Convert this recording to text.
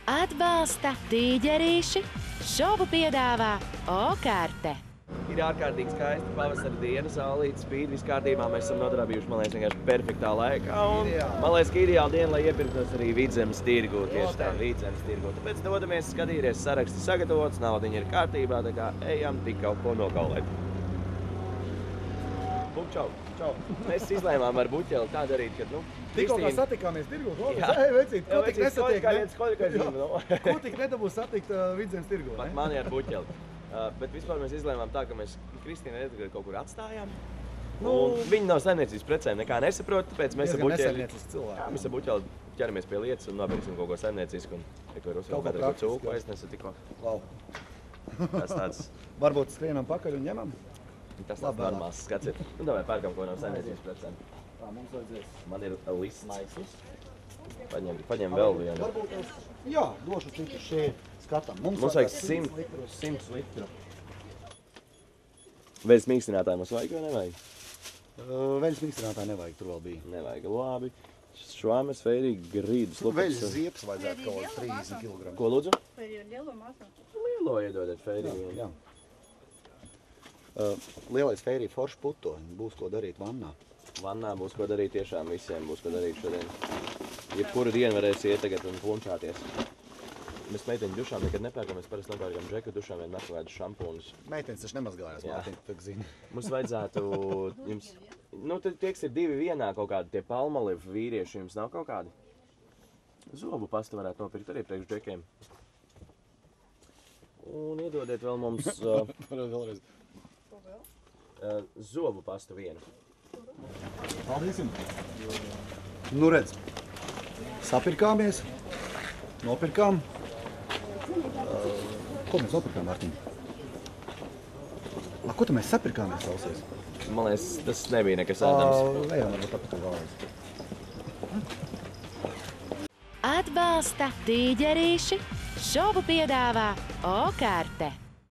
Atbalsta tīģerīši, šovu piedāvā O-karte. Ir ārkārtīgi skaista pavasara diena, saulīte spīd, viss kārtībā. Mēs esam nodarbījuši, man liekas, vienkārši perfektā laikā. Un, man liekas, ka ideāla diena, lai iepirktos arī Vidzemes tirgū, tieši tā, Vidzemes tirgū. Tāpēc dodamies skatīties, saraksti sagatavots, naudiņa ir kārtībā, tā kā ejam tik kaut ko nokaulēt. Čau. Čau. Mēs izlēmām ar Buķeli tā darīt, ka, Tikko kā satikāmies tirgū, vecīt, ko tik nesatiek, ne? Ko tik nedabū satikt Vidzemes tirgū, ne? Mani ar Buķeli. Bet vispār mēs izlēmām tā, ka mēs Kristīnu Edgari kaut kur atstājām. Viņi nav saimniecības precēm nekā nesaprot, tāpēc mēs ar Buķeli... Mēs ar Buķeli ķeramies pie lietas un nopirksim kaut ko saimniecisku. Kaut ko cūku aiznesu tikko. Wow. Tas tāds... Varbūt skrienam pakaļ un ņemam? Tas tāds normāls skats ir. Davai pērkam ko no saimniecības precēm. Tā, mums vajadzēs. Man ir lists. Paņem vēl vienu. Varbūt es... Jā, došu citu šeit skatam. Mums vajag 100 litru. Vēļas mīkstinātāju mums vajag vai nevajag? Veļas mīkstinātāju nevajag, tur vēl bija. Nevajag, labi. Švāmes veidīgi grīdus. Veļas ziepes vajadzētu kaut 30 kg. Ko lūdzu? Vai ir lielo masu? Lielo iedodat feiriju. Jā. Lielais feirija forši putoņi. Būs ko darīt vannā. Vannā būs ko darīt tiešām visiem. Būs ko darīt šodien. Jebkuru dienu varēs iet tagad un plunčāties. Mēs meiteņu dušām nekad nepērkam. Mēs parasti nepērkam džeku dušām vien metu kādus šampūnus. Meitenes taču nemazgājās, Mārtiņ, tak zini. Mums vajadzētu jums... Tieks ir divi vienā kaut kādi tie Palmolive vīrieši. Jums nav kaut kādi? Zobu pastu varētu nopirkt arī priekš džekiem. Un iedodiet vēl mums... Vēlreiz. Zobu pastu vienu. Paldies jums. Nu redz, sapirkāmies, nopirkām. Ko mēs nopirkām, Mārtiņ? Ko tu mēs sapirkāmies, klausies? Man liekas, tas nebija nekas ēdams. Ejam, varbūt tāpēc vēlreiz. Atbalsta tīģerīši, šovu piedāvā O-karte.